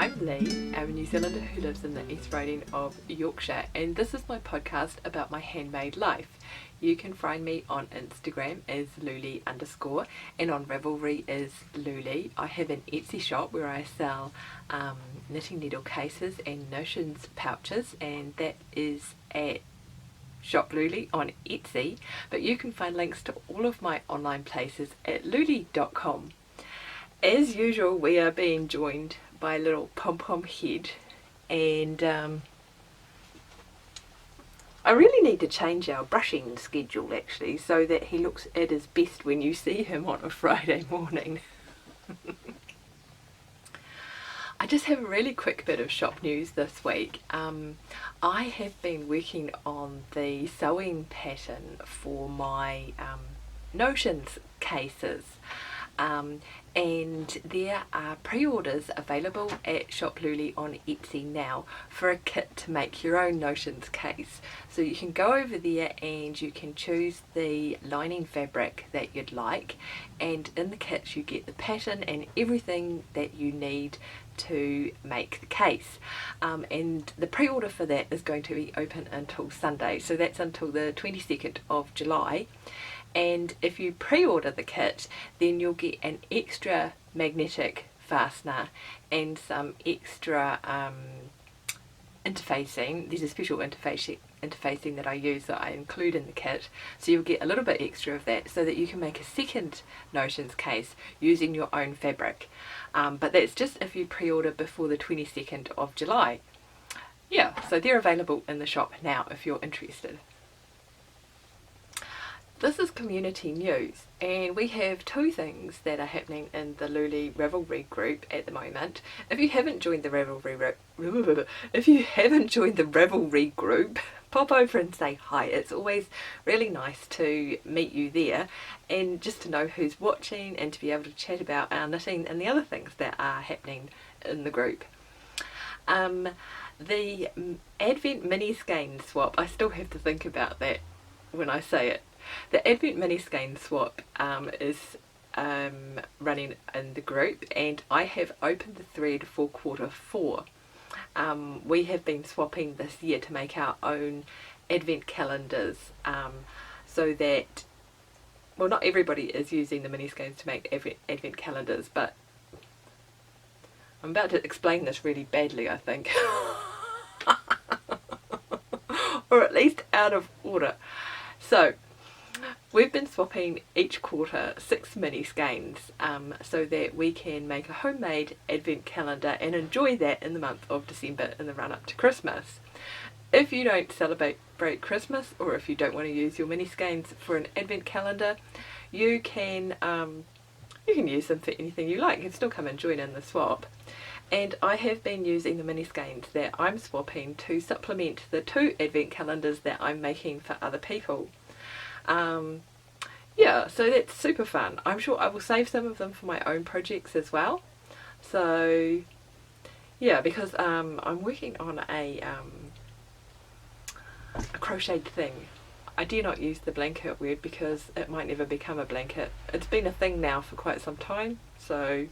I'm Lee. I'm a New Zealander who lives in the East Riding of Yorkshire, and this is my podcast about my handmade life. You can find me on Instagram as Louleigh_, and on Ravelry as Louleigh. I have an Etsy shop where I sell knitting needle cases and notions pouches, and that is at Shop Louleigh on Etsy, but you can find links to all of my online places at louleigh.com. As usual, we are being joined by little pom-pom head, and I really need to change our brushing schedule actually, so that he looks at his best when you see him on a Friday morning. I just have a really quick bit of shop news this week. I have been working on the sewing pattern for my notions cases, and there are pre-orders available at Shop Louleigh on Etsy now for a kit to make your own notions case. So you can go over there and you can choose the lining fabric that you'd like, and in the kit you get the pattern and everything that you need to make the case, and the pre-order for that is going to be open until Sunday, so that's until the 22nd of July. And if you pre-order the kit, then you'll get an extra magnetic fastener and some extra interfacing. There's a special interfacing that I use that I include in the kit, so you'll get a little bit extra of that so that you can make a second notions case using your own fabric, but that's just if you pre-order before the 22nd of July. Yeah, so they're available in the shop now if you're interested. This is community news, and we have two things that are happening in the Louleigh Ravelry group at the moment. If you haven't joined the Ravelry group, pop over and say hi. It's always really nice to meet you there, and just to know who's watching and to be able to chat about our knitting and the other things that are happening in the group. The Advent mini skein swap, I still have to think about that when I say it. The Advent mini skein swap is running in the group, and I have opened the thread for Q4. We have been swapping this year to make our own Advent calendars, so that, well, not everybody is using the mini skeins to make Advent calendars, but I'm about to explain this really badly, I think. Or at least out of order. So we've been swapping each quarter 6 mini skeins, so that we can make a homemade Advent calendar and enjoy that in the month of December in the run up to Christmas. If you don't celebrate Christmas, or if you don't want to use your mini skeins for an Advent calendar, you can use them for anything you like. You can still come and join in the swap. And I have been using the mini skeins that I'm swapping to supplement the 2 Advent calendars that I'm making for other people. Yeah, so that's super fun. I'm sure I will save some of them for my own projects as well. So yeah, because I'm working on a crocheted thing. I dare not use the blanket word because it might never become a blanket. It's been a thing now for quite some time, so I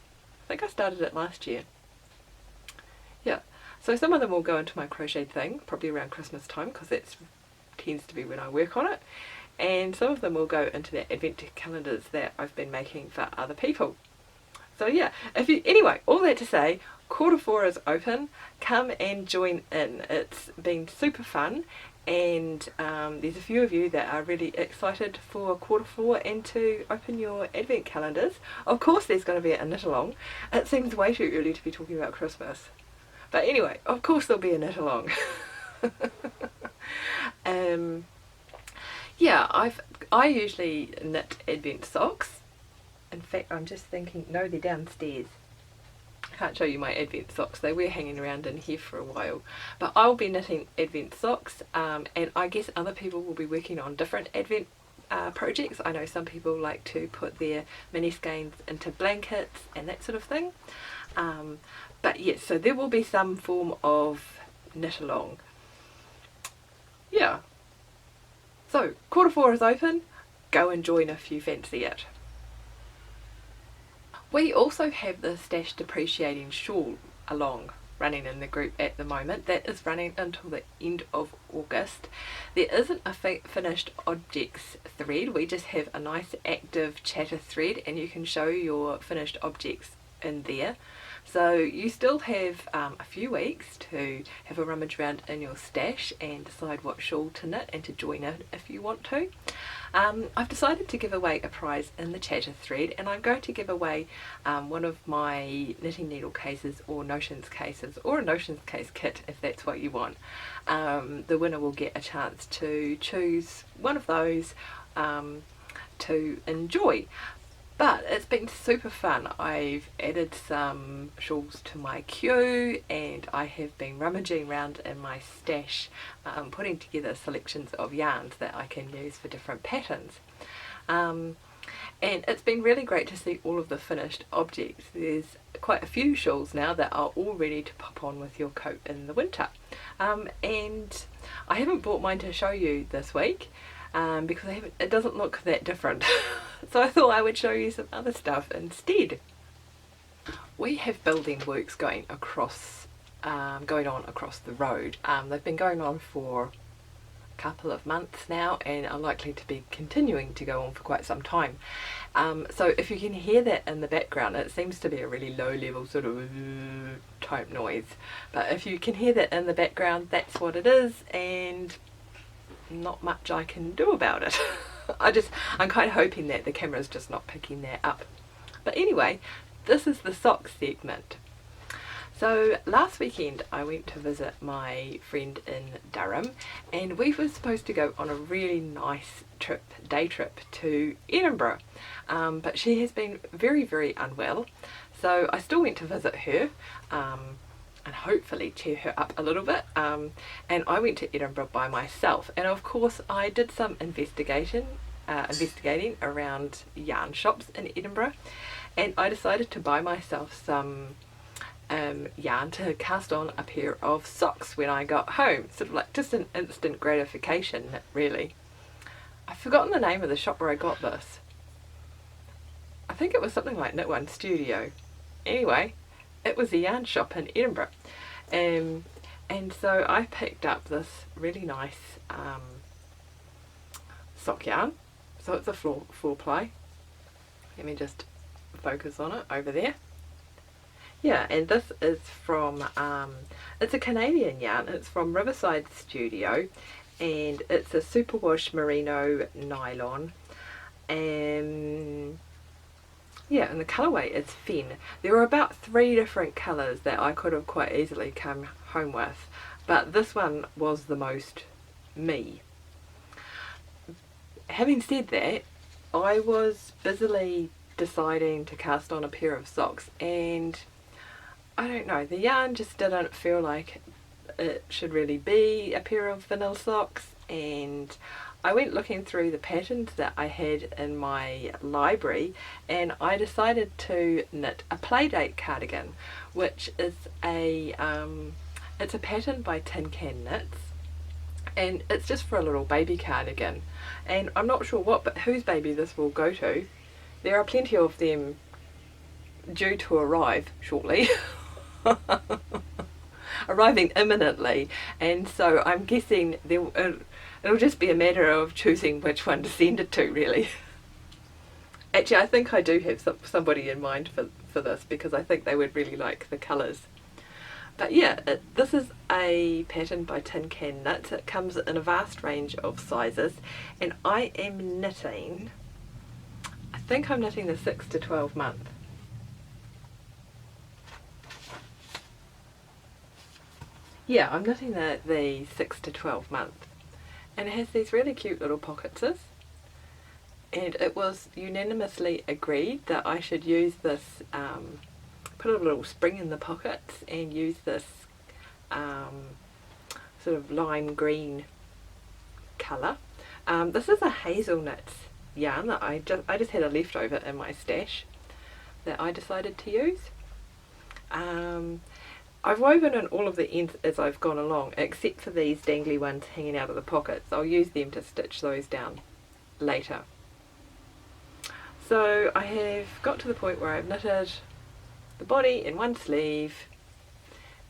think I started it last year. Yeah, so some of them will go into my crocheted thing probably around Christmas time, because that tends to be when I work on it. And some of them will go into the Advent calendars that I've been making for other people. So yeah, anyway, all that to say, Q4 is open. Come and join in. It's been super fun, and there's a few of you that are really excited for Q4 and to open your Advent calendars. Of course there's going to be a knit along. It seems way too early to be talking about Christmas. But anyway, of course there'll be a knit along. Yeah, I usually knit Advent socks. In fact, I'm just thinking, no, they're downstairs. I can't show you my Advent socks. They were hanging around in here for a while. But I'll be knitting Advent socks, and I guess other people will be working on different Advent projects. I know some people like to put their mini skeins into blankets and that sort of thing. But yes, so there will be some form of knit along. Yeah. So, Q4 is open, go and join if you fancy it. We also have the Stash Depreciating shawl along running in the group at the moment. That is running until the end of August. There isn't a finished objects thread, we just have a nice active chatter thread, and you can show your finished objects in there. So you still have a few weeks to have a rummage around in your stash and decide what shawl to knit and to join it if you want to. I've decided to give away a prize in the chatter thread, and I'm going to give away one of my knitting needle cases or notions cases, or a notions case kit if that's what you want. The winner will get a chance to choose one of those to enjoy. But it's been super fun. I've added some shawls to my queue, and I have been rummaging around in my stash, putting together selections of yarns that I can use for different patterns. And it's been really great to see all of the finished objects. There's quite a few shawls now that are all ready to pop on with your coat in the winter. And I haven't bought mine to show you this week, because it doesn't look that different. So I thought I would show you some other stuff instead. We have building works going on across the road. They've been going on for a couple of months now, and are likely to be continuing to go on for quite some time. So if you can hear that in the background, it seems to be a really low level sort of type noise, but if you can hear that in the background, that's what it is, and not much I can do about it. I'm kind of hoping that the camera's just not picking that up. But anyway, this is the socks segment. So last weekend I went to visit my friend in Durham, and we were supposed to go on a really nice day trip to Edinburgh, but she has been very, very unwell, so I still went to visit her, and hopefully cheer her up a little bit, and I went to Edinburgh by myself. And of course I did some investigating around yarn shops in Edinburgh, and I decided to buy myself some yarn to cast on a pair of socks when I got home. Sort of like just an instant gratification, really. I've forgotten the name of the shop where I got this. I think it was something like Knit One Studio. Anyway, it was a yarn shop in Edinburgh, and so I picked up this really nice sock yarn. So it's a four ply. Let me just focus on it over there. Yeah, and this is from it's a Canadian yarn. It's from Riverside Studio, and it's a superwash merino nylon, and yeah, and the colourway is Fen. There were about 3 different colours that I could have quite easily come home with, but this one was the most me. Having said that, I was busily deciding to cast on a pair of socks, and I don't know, the yarn just didn't feel like it should really be a pair of vanilla socks, and I went looking through the patterns that I had in my library, and I decided to knit a Playdate cardigan, which is it's a pattern by Tin Can Knits, and it's just for a little baby cardigan, and I'm not sure whose baby this will go to. There are plenty of them due to arrive shortly. Arriving imminently, and so I'm guessing it'll just be a matter of choosing which one to send it to, really. Actually, I think I do have somebody in mind for this, because I think they would really like the colours. But yeah, this is a pattern by Tin Can Knits. It comes in a vast range of sizes, and I am knitting, I think I'm knitting the 6 to 12 month. Yeah, I'm knitting the 6 to 12 month, and it has these really cute little pockets, and it was unanimously agreed that I should use this, put a little spring in the pockets and use this sort of lime green colour. This is a hazelnut yarn that I just had a leftover in my stash that I decided to use. I've woven in all of the ends as I've gone along, except for these dangly ones hanging out of the pockets. I'll use them to stitch those down later. So I have got to the point where I've knitted the body in one sleeve,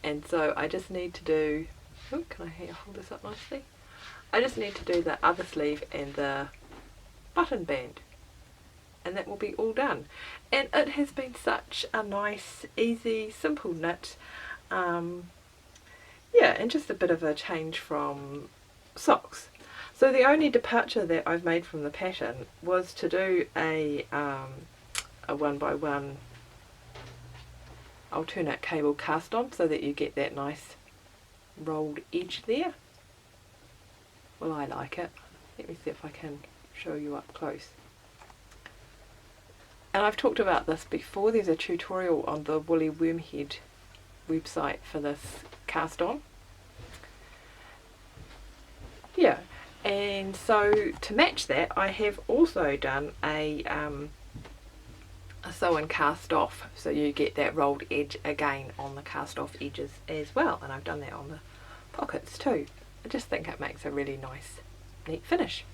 and so I just need to do, oh, can I hold this up nicely? I just need to do the other sleeve and the button band, and that will be all done. And it has been such a nice, easy, simple knit. Yeah, and just a bit of a change from socks. So the only departure that I've made from the pattern was to do a 1x1 alternate cable cast on, so that you get that nice rolled edge there. Well, I like it. Let me see if I can show you up close. And I've talked about this before. There's a tutorial on the Woolly Wormhead website for this cast on. Yeah, and so to match that, I have also done a sew and cast off, so you get that rolled edge again on the cast off edges as well, and I've done that on the pockets too. I just think it makes a really nice, neat finish.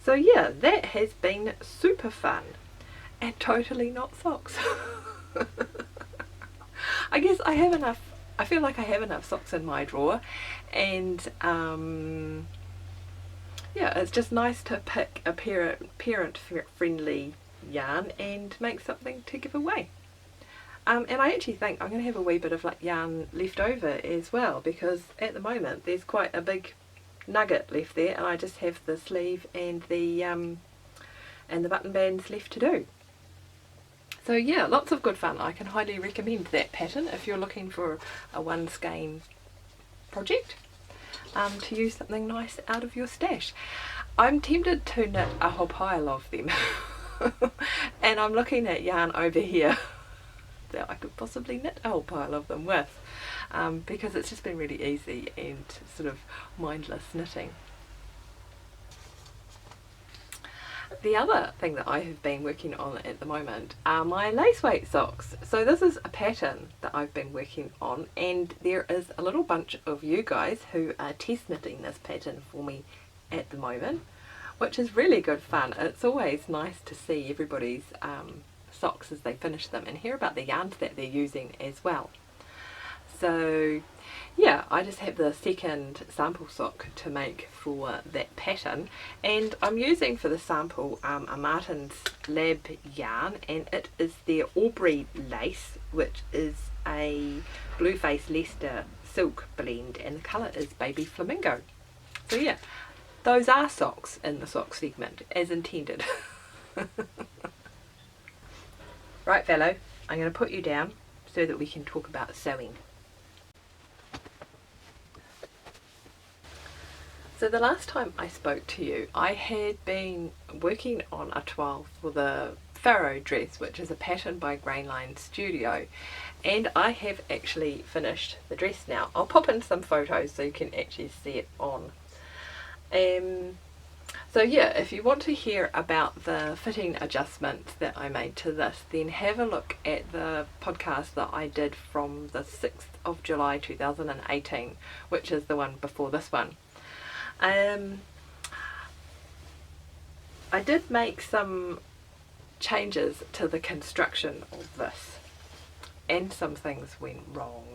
So yeah, that has been super fun and totally not socks. I guess I have enough, I feel like I have enough socks in my drawer, and yeah, it's just nice to pick a parent friendly yarn and make something to give away. And I actually think I'm going to have a wee bit of like yarn left over as well, because at the moment there's quite a big nugget left there, and I just have the sleeve and the button bands left to do. So yeah, lots of good fun. I can highly recommend that pattern if you're looking for a one skein project, to use something nice out of your stash. I'm tempted to knit a whole pile of them and I'm looking at yarn over here that I could possibly knit a whole pile of them with, because it's just been really easy and sort of mindless knitting. The other thing that I have been working on at the moment are my lace weight socks. So this is a pattern that I've been working on, and there is a little bunch of you guys who are test knitting this pattern for me at the moment, which is really good fun. It's always nice to see everybody's socks as they finish them and hear about the yarns that they're using as well. So yeah, I just have the second sample sock to make for that pattern, and I'm using for the sample a Martin's Lab yarn, and it is their Aubrey lace, which is a Blueface Leicester silk blend, and the colour is Baby Flamingo. So yeah, those are socks in the sock segment as intended. Right, fellow, I'm going to put you down so that we can talk about sewing. So the last time I spoke to you, I had been working on a toile for the Farrow dress, which is a pattern by Grainline Studio, and I have actually finished the dress now. I'll pop in some photos so you can actually see it on. So yeah, if you want to hear about the fitting adjustments that I made to this, then have a look at the podcast that I did from the 6th of July 2018, which is the one before this one. I did make some changes to the construction of this, and some things went wrong.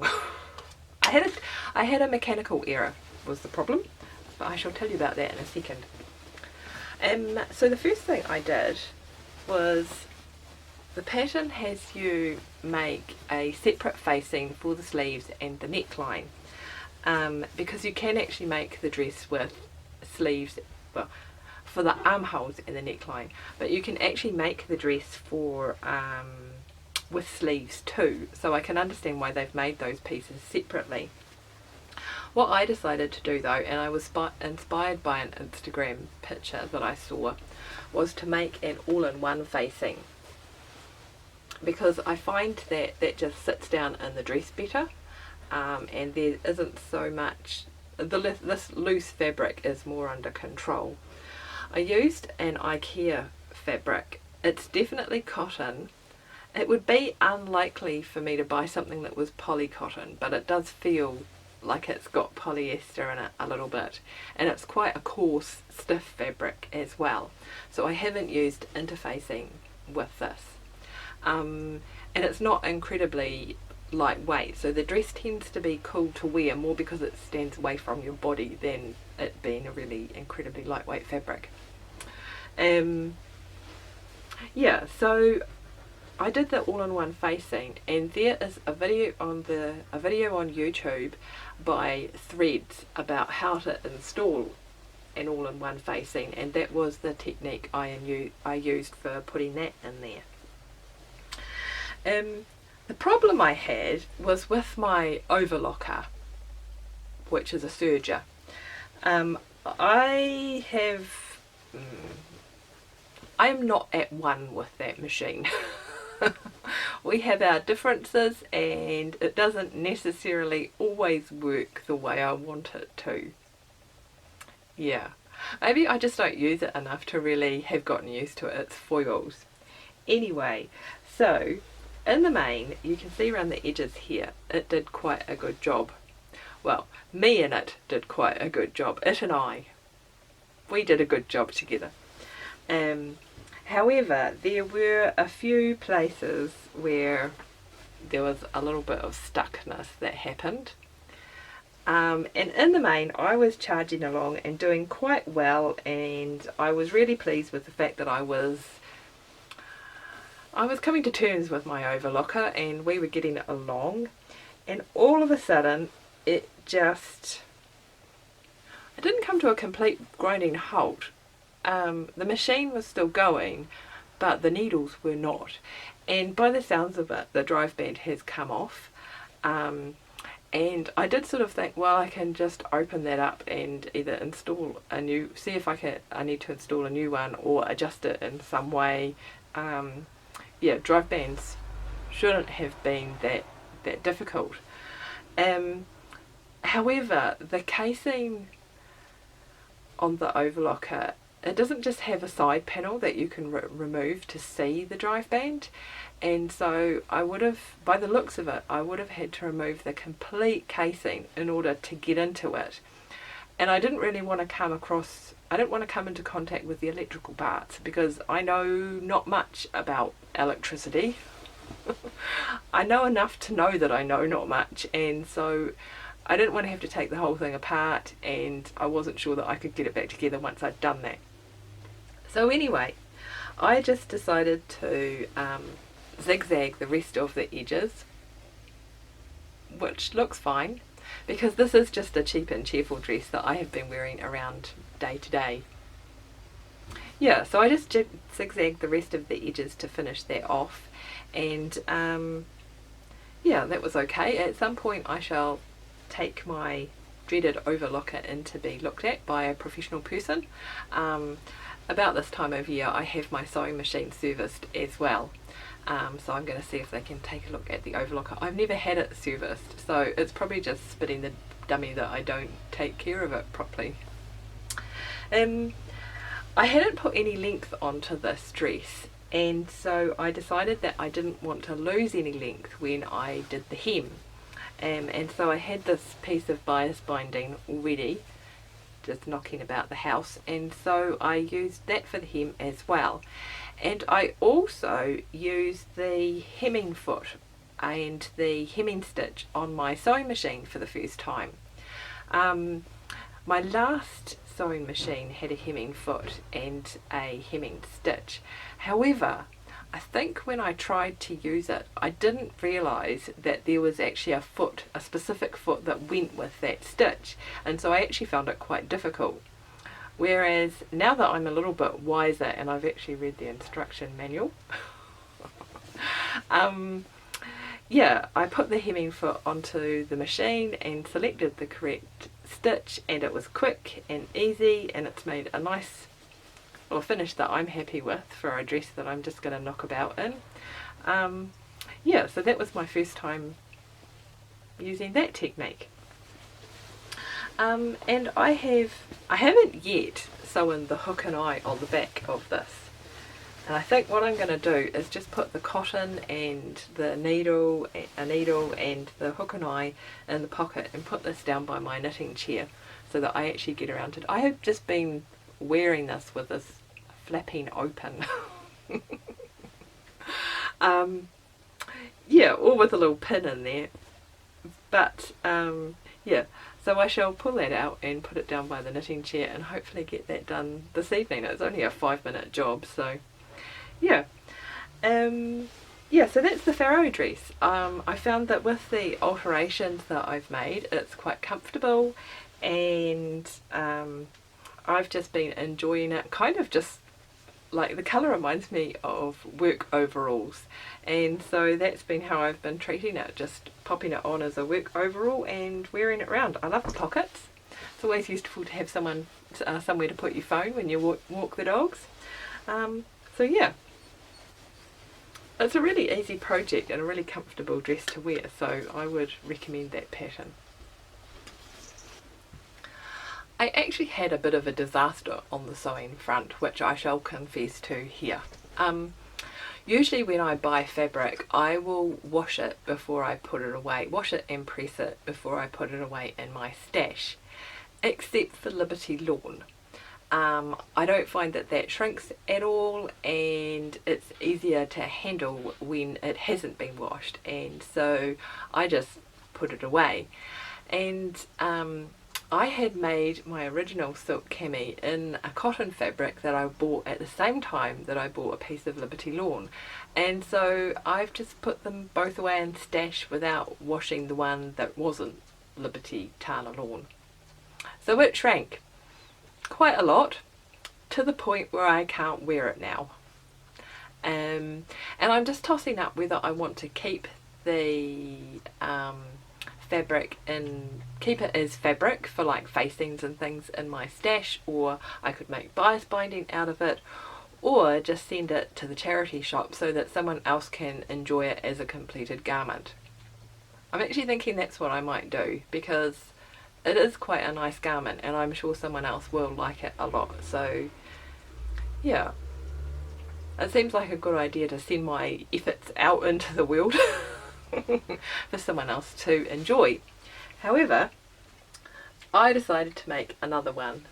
I had a mechanical error was the problem, but I shall tell you about that in a second. So the first thing I did was, the pattern has you make a separate facing for the sleeves and the neckline, because you can actually make the dress with sleeves, well, for the armholes and the neckline, but you can actually make the dress for with sleeves too, so I can understand why they've made those pieces separately. What I decided to do though, and I was inspired by an Instagram picture that I saw, was to make an all-in-one facing, because I find that that just sits down in the dress better, and there isn't so much, this loose fabric is more under control. I used an IKEA fabric. It's definitely cotton. It would be unlikely for me to buy something that was poly cotton, but it does feel like it's got polyester in it a little bit, and it's quite a coarse, stiff fabric as well, so I haven't used interfacing with this, and it's not incredibly lightweight, so the dress tends to be cool to wear more because it stands away from your body than it being a really incredibly lightweight fabric. Yeah, so I did the all-in-one facing, and there is a video on YouTube by Threads about how to install an all-in-one facing, and that was the technique I used for putting that in there. The problem I had was with my overlocker, which is a serger. I am not at one with that machine. We have our differences, and it doesn't necessarily always work the way I want it to. Yeah, maybe I just don't use it enough to really have gotten used to its foibles. Anyway, so in the main, you can see around the edges here, it did quite a good job. Well, me and it did quite a good job. It and I, we did a good job together. However, there were a few places where there was a little bit of stuckness that happened. And in the main, I was charging along and doing quite well, and I was really pleased with the fact that I was coming to terms with my overlocker, and we were getting along. And all of a sudden, it didn't come to a complete grinding halt. The machine was still going, but the needles were not, and by the sounds of it, the drive band has come off. And I did sort of think, well, I can just open that up and either install a new, see if I need to install a new one or adjust it in some way. Yeah, drive bands shouldn't have been that difficult. However, the casing on the overlocker, it doesn't just have a side panel that you can remove to see the drive band, and so I would have, by the looks of it, I would have had to remove the complete casing in order to get into it. And I didn't really want to come into contact with the electrical parts, because I know not much about electricity. I know enough to know that I know not much, and so I didn't want to have to take the whole thing apart, and I wasn't sure that I could get it back together once I'd done that. So anyway, I just decided to zigzag the rest of the edges, which looks fine, because this is just a cheap and cheerful dress that I have been wearing around day to day. Yeah, so I just zigzagged the rest of the edges to finish that off, and yeah, that was okay. At some point I shall take my dreaded overlocker in to be looked at by a professional person. About this time of year I have my sewing machine serviced as well, so I'm going to see if they can take a look at the overlocker. I've never had it serviced, so it's probably just spitting the dummy that I don't take care of it properly. I hadn't put any length onto this dress, and so I decided that I didn't want to lose any length when I did the hem, and so I had this piece of bias binding already just knocking about the house, and so I used that for the hem as well. And I also used the hemming foot and the hemming stitch on my sewing machine for the first time. My last sewing machine had a hemming foot and a hemming stitch. However, I think when I tried to use it, I didn't realise that there was actually a specific foot that went with that stitch, and so I actually found it quite difficult. Whereas now that I'm a little bit wiser and I've actually read the instruction manual, yeah, I put the hemming foot onto the machine and selected the correct stitch, and it was quick and easy, and it's made a nice finish that I'm happy with for a dress that I'm just going to knock about in. Yeah, so that was my first time using that technique. And I haven't yet sewn the hook and eye on the back of this, and I think what I'm going to do is just put the cotton and the needle and the hook and eye in the pocket and put this down by my knitting chair so that I actually get around it. I have just been wearing this with this flapping open. yeah, all with a little pin in there. But yeah, so I shall pull that out and put it down by the knitting chair and hopefully get that done this evening. It's only a 5-minute job, so yeah. Yeah, so that's the Farrow dress. I found that with the alterations that I've made, it's quite comfortable, and I've just been enjoying it. Kind of just like the colour reminds me of work overalls, and so that's been how I've been treating it, just popping it on as a work overall and wearing it around. I love the pockets. It's always useful to have someone somewhere to put your phone when you walk the dogs. So yeah, it's a really easy project and a really comfortable dress to wear, so I would recommend that pattern. I actually had a bit of a disaster on the sewing front, which I shall confess to here. Usually when I buy fabric, I will wash it before I put it away, wash it and press it before I put it away in my stash, except for Liberty Lawn. I don't find that that shrinks at all, and it's easier to handle when it hasn't been washed, and so I just put it away. And I had made my original silk cami in a cotton fabric that I bought at the same time that I bought a piece of Liberty Lawn, and so I've just put them both away in stash without washing the one that wasn't Liberty Tana Lawn. So it shrank quite a lot, to the point where I can't wear it now. And I'm just tossing up whether I want to keep the fabric and keep it as fabric for like facings and things in my stash, or I could make bias binding out of it, or just send it to the charity shop so that someone else can enjoy it as a completed garment. I'm actually thinking that's what I might do, because it is quite a nice garment and I'm sure someone else will like it a lot. So yeah, it seems like a good idea to send my efforts out into the world for someone else to enjoy. However, I decided to make another one,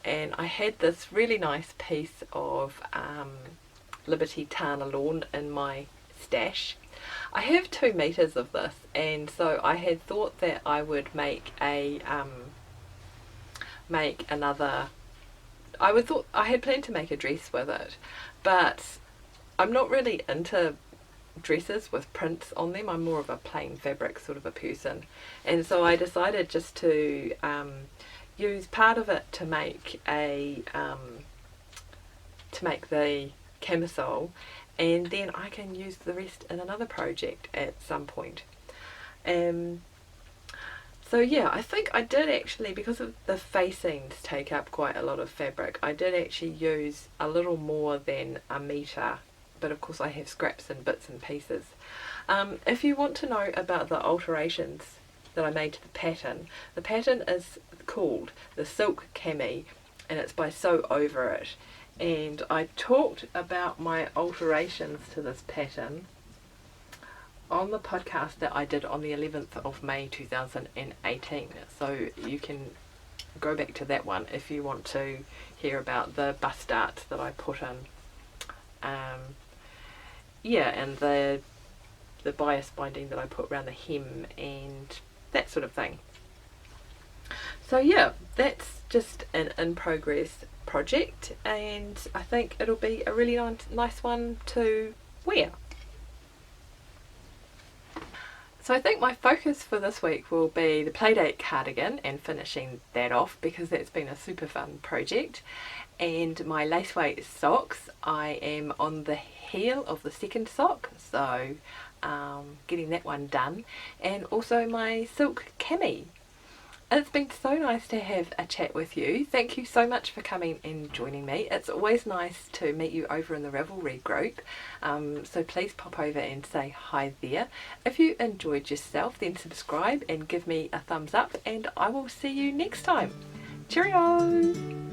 and I had this really nice piece of Liberty Tana Lawn in my stash. I have 2 meters of this, and so I had thought that I would make a I had planned to make a dress with it, but I'm not really into dresses with prints on them. I'm more of a plain fabric sort of a person, and so I decided just to use part of it to make the camisole, and then I can use the rest in another project at some point. So yeah, I think I did actually, because of the facings take up quite a lot of fabric, I did actually use a little more than a metre, but of course I have scraps and bits and pieces. If you want to know about the alterations that I made to the pattern is called the Silk Cami, and it's by Sew Over It. And I talked about my alterations to this pattern on the podcast that I did on the 11th of May 2018, so you can go back to that one if you want to hear about the bust dart that I put in. Yeah, and the bias binding that I put around the hem and that sort of thing. So yeah, that's just an in progress project, and I think it'll be a really nice one to wear. So I think my focus for this week will be the Playdate cardigan and finishing that off, because that's been a super fun project. And my lace weight socks, I am on the heel of the second sock, so getting that one done. And also my silk cami. It's been so nice to have a chat with you. Thank you so much for coming and joining me. It's always nice to meet you over in the Ravelry group, so please pop over and say hi there. If you enjoyed yourself, then subscribe and give me a thumbs up, and I will see you next time. Cheerio!